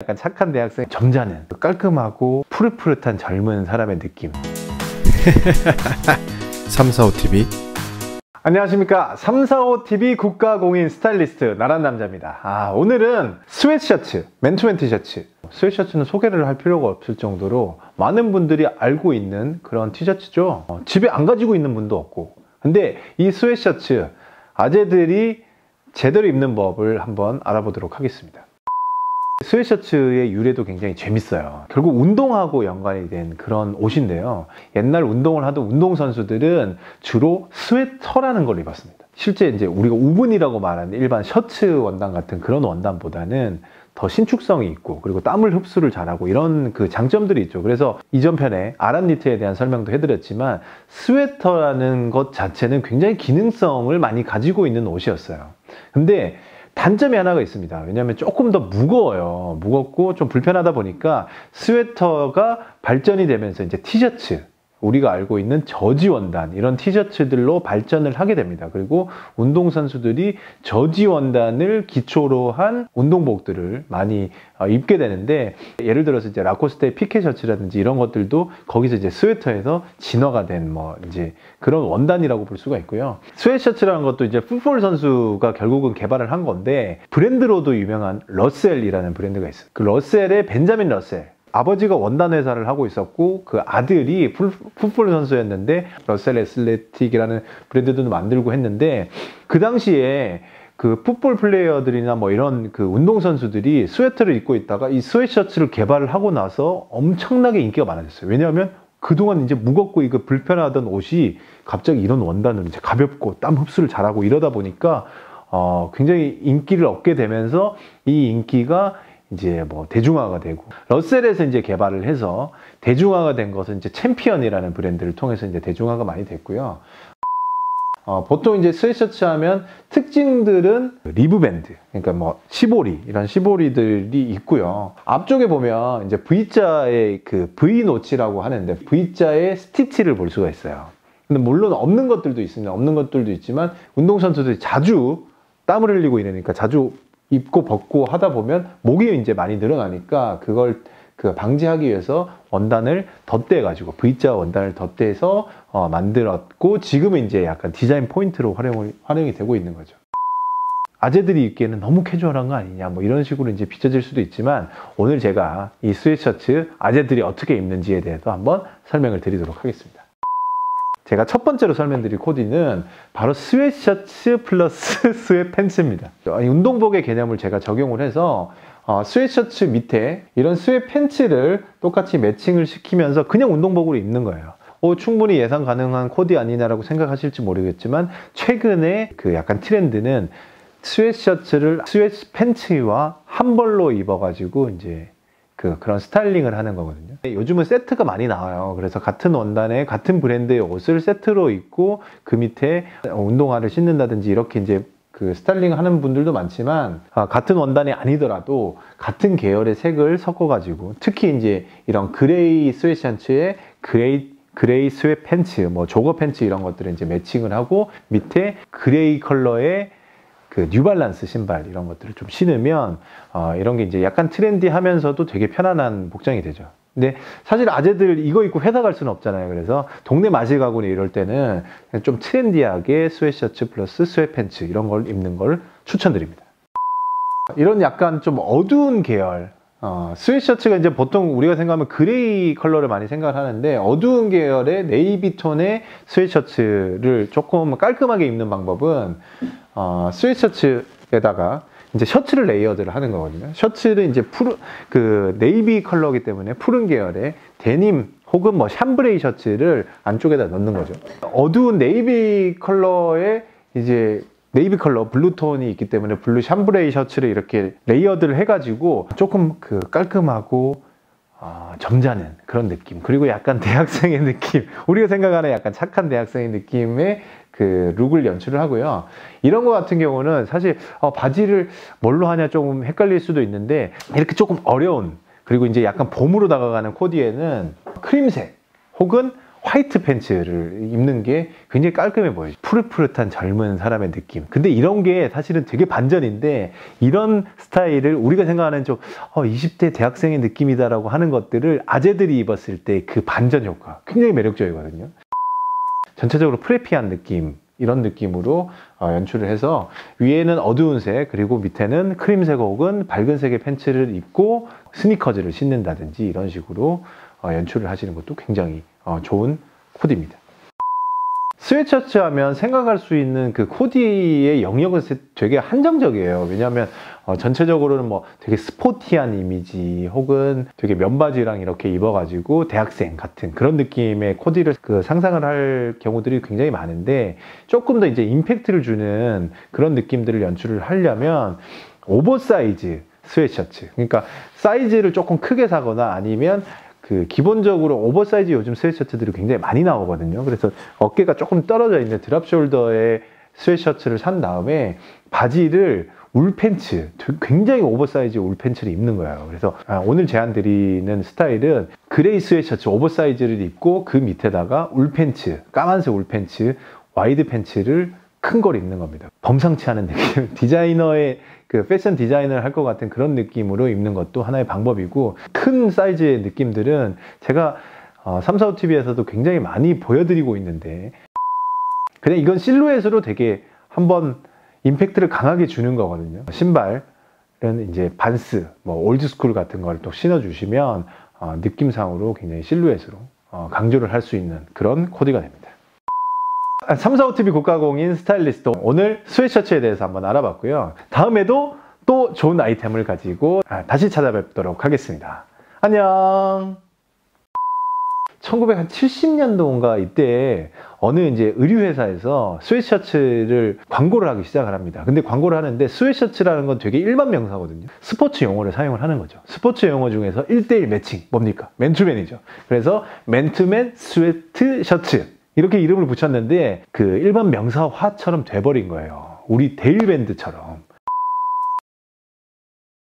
약간 착한 대학생, 점잖은 깔끔하고 푸릇푸릇한 젊은 사람의 느낌. 345TV. 안녕하십니까, 345TV 국가공인 스타일리스트 나란남자입니다. 오늘은 스웨트셔츠, 맨투맨 티셔츠. 스웨트셔츠는 소개를 할 필요가 없을 정도로 많은 분들이 알고 있는 그런 티셔츠죠. 집에 안 가지고 있는 분도 없고. 근데 이 스웨트셔츠, 아재들이 제대로 입는 법을 한번 알아보도록 하겠습니다. 스웨트셔츠의 유래도 굉장히 재밌어요. 결국 운동하고 연관이 된 그런 옷인데요. 옛날 운동을 하던 운동선수들은 주로 스웨터라는 걸 입었습니다. 실제 이제 우리가 우분이라고 말하는 일반 셔츠 원단 같은 그런 원단보다는 더 신축성이 있고, 그리고 땀을 흡수를 잘하고 이런 그 장점들이 있죠. 그래서 이전 편에 아랍니트에 대한 설명도 해드렸지만, 스웨터라는 것 자체는 굉장히 기능성을 많이 가지고 있는 옷이었어요. 근데 단점이 하나가 있습니다. 왜냐하면 조금 더 무거워요. 무겁고 좀 불편하다 보니까 스웨터가 발전이 되면서 이제 티셔츠, 우리가 알고 있는 저지 원단, 이런 티셔츠들로 발전을 하게 됩니다. 그리고 운동선수들이 저지 원단을 기초로 한 운동복들을 많이 입게 되는데, 예를 들어서 이제 라코스테의 피케 셔츠라든지 이런 것들도 거기서 이제 스웨터에서 진화가 된 이제 그런 원단이라고 볼 수가 있고요. 스웨트셔츠라는 것도 이제 풋볼 선수가 결국은 개발을 한 건데, 브랜드로도 유명한 러셀이라는 브랜드가 있어요. 그 러셀의 벤자민 러셀. 아버지가 원단 회사를 하고 있었고, 그 아들이 풋볼 선수였는데 러셀 애슬레틱이라는 브랜드도 만들고 했는데, 그 당시에 그 풋볼 플레이어들이나 뭐 이런 그 운동선수들이 스웨터를 입고 있다가 이 스웨트셔츠를 개발을 하고 나서 엄청나게 인기가 많아졌어요. 왜냐하면 그동안 이제 무겁고 이거 불편하던 옷이 갑자기 이런 원단으로 이제 가볍고 땀 흡수를 잘하고 이러다 보니까 굉장히 인기를 얻게 되면서, 이 인기가 이제 뭐 대중화가 되고, 러셀에서 이제 개발을 해서 대중화가 된 것은 이제 챔피언이라는 브랜드를 통해서 이제 대중화가 많이 됐고요. 보통 이제 스웨트셔츠 하면 특징들은 리브밴드, 그러니까 뭐 시보리, 이런 시보리들이 있고요. 앞쪽에 보면 이제 V자의 그 V 노치라고 하는데, V자의 스티치를 볼 수가 있어요. 근데 물론 없는 것들도 있습니다. 없는 것들도 있지만, 운동선수들이 자주 땀을 흘리고 이러니까 자주 입고 벗고 하다 보면 목이 이제 많이 늘어나니까, 그걸 방지하기 위해서 원단을 덧대 가지고 V자 원단을 덧대서 만들었고, 지금은 이제 약간 디자인 포인트로 활용이 되고 있는 거죠. 아재들이 입기에는 너무 캐주얼한 거 아니냐, 뭐 이런 식으로 이제 비춰질 수도 있지만, 오늘 제가 이 스웨트셔츠 아재들이 어떻게 입는지에 대해서 한번 설명을 드리도록 하겠습니다. 제가 첫 번째로 설명드릴 코디는 바로 스웨트셔츠 플러스 스웨트팬츠입니다. 운동복의 개념을 제가 적용을 해서 스웨트셔츠 밑에 이런 스웨트팬츠를 똑같이 매칭을 시키면서 그냥 운동복으로 입는 거예요. 충분히 예상 가능한 코디 아니냐라고 생각하실지 모르겠지만, 최근에 그 약간 트렌드는 스웨트셔츠를 스웨트팬츠와 한 벌로 입어가지고 이제 그런 스타일링을 하는 거거든요. 요즘은 세트가 많이 나와요. 그래서 같은 원단에 같은 브랜드의 옷을 세트로 입고 그 밑에 운동화를 신는다든지 이렇게 이제 그 스타일링 하는 분들도 많지만, 같은 원단이 아니더라도 같은 계열의 색을 섞어가지고, 특히 이제 이런 그레이 스웨트셔츠에 그레이 스웨트 팬츠, 뭐 조거 팬츠 이런 것들을 이제 매칭을 하고, 밑에 그레이 컬러의 그 뉴발란스 신발 이런 것들을 좀 신으면 이런 게 이제 약간 트렌디하면서도 되게 편안한 복장이 되죠. 근데 사실 아재들 이거 입고 회사 갈 수는 없잖아요. 그래서 동네 마실 가거나 이럴 때는 좀 트렌디하게 스웨트셔츠 플러스 스웨트팬츠 이런 걸 입는 걸 추천드립니다. 이런 약간 좀 어두운 계열, 스웨트셔츠가 이제 보통 우리가 생각하면 그레이 컬러를 많이 생각을 하는데, 어두운 계열의 네이비 톤의 스웨트셔츠를 조금 깔끔하게 입는 방법은, 스웨트셔츠에다가 이제 셔츠를 레이어드를 하는 거거든요. 셔츠를 이제 네이비 컬러이기 때문에 푸른 계열의 데님 혹은 뭐 샴브레이 셔츠를 안쪽에다 넣는 거죠. 어두운 네이비 컬러의 이제 네이비 컬러 블루톤이 있기 때문에 블루 샴브레이 셔츠를 이렇게 레이어드를 해가지고 조금 깔끔하고 점잖은 그런 느낌, 그리고 약간 대학생의 느낌, 우리가 생각하는 약간 착한 대학생의 느낌의 그 룩을 연출을 하고요. 이런 거 같은 경우는 사실 바지를 뭘로 하냐 조금 헷갈릴 수도 있는데, 이렇게 조금 어려운, 그리고 이제 약간 봄으로 다가가는 코디에는 크림색 혹은 화이트 팬츠를 입는 게 굉장히 깔끔해 보여요. 푸릇푸릇한 젊은 사람의 느낌. 근데 이런 게 사실은 되게 반전인데, 이런 스타일을 우리가 생각하는 좀 20대 대학생의 느낌이다라고 하는 것들을 아재들이 입었을 때 그 반전 효과 굉장히 매력적이거든요. 전체적으로 프레피한 느낌, 이런 느낌으로 연출을 해서 위에는 어두운 색, 그리고 밑에는 크림색 혹은 밝은 색의 팬츠를 입고 스니커즈를 신는다든지 이런 식으로 연출을 하시는 것도 굉장히 좋은 코디입니다. 스웨트셔츠 하면 생각할 수 있는 그 코디의 영역은 되게 한정적이에요. 왜냐하면 전체적으로는 뭐 되게 스포티한 이미지 혹은 되게 면바지랑 이렇게 입어가지고 대학생 같은 그런 느낌의 코디를 상상을 할 경우들이 굉장히 많은데, 조금 더 이제 임팩트를 주는 그런 느낌들을 연출을 하려면 오버사이즈 스웨트셔츠, 그러니까 사이즈를 조금 크게 사거나 아니면 기본적으로 오버사이즈 요즘 스웨트셔츠들이 굉장히 많이 나오거든요. 그래서 어깨가 조금 떨어져 있는 드랍숄더의 스웨트셔츠를 산 다음에 바지를 울팬츠, 굉장히 오버사이즈 울팬츠를 입는 거예요. 그래서 오늘 제안드리는 스타일은 그레이 스웨트셔츠 오버사이즈를 입고 그 밑에다가 울팬츠, 까만색 울팬츠, 와이드 팬츠를 큰 걸 입는 겁니다. 범상치 않은 느낌, 디자이너의 패션 디자인을 할 것 같은 그런 느낌으로 입는 것도 하나의 방법이고, 큰 사이즈의 느낌들은 제가 345TV에서도 굉장히 많이 보여드리고 있는데, 그냥 이건 실루엣으로 되게 한번 임팩트를 강하게 주는 거거든요. 신발은 이제 반스, 올드스쿨 같은 걸 또 신어주시면 느낌상으로 굉장히 실루엣으로 강조를 할 수 있는 그런 코디가 됩니다. 345TV 국가공인 스타일리스트, 오늘 스웨트셔츠에 대해서 한번 알아봤고요. 다음에도 또 좋은 아이템을 가지고 다시 찾아뵙도록 하겠습니다. 안녕. 1970년도인가 이때 어느 이제 의류회사에서 스웨트셔츠를 광고를 하기 시작을 합니다. 근데 광고를 하는데 스웨트셔츠라는 건 되게 일반 명사거든요. 스포츠 용어를 사용을 하는 거죠. 스포츠 용어 중에서 1:1 매칭, 뭡니까? 맨투맨이죠. 그래서 맨투맨 스웨트셔츠 이렇게 이름을 붙였는데 일반 명사화처럼 돼버린 거예요. 우리 데일밴드처럼.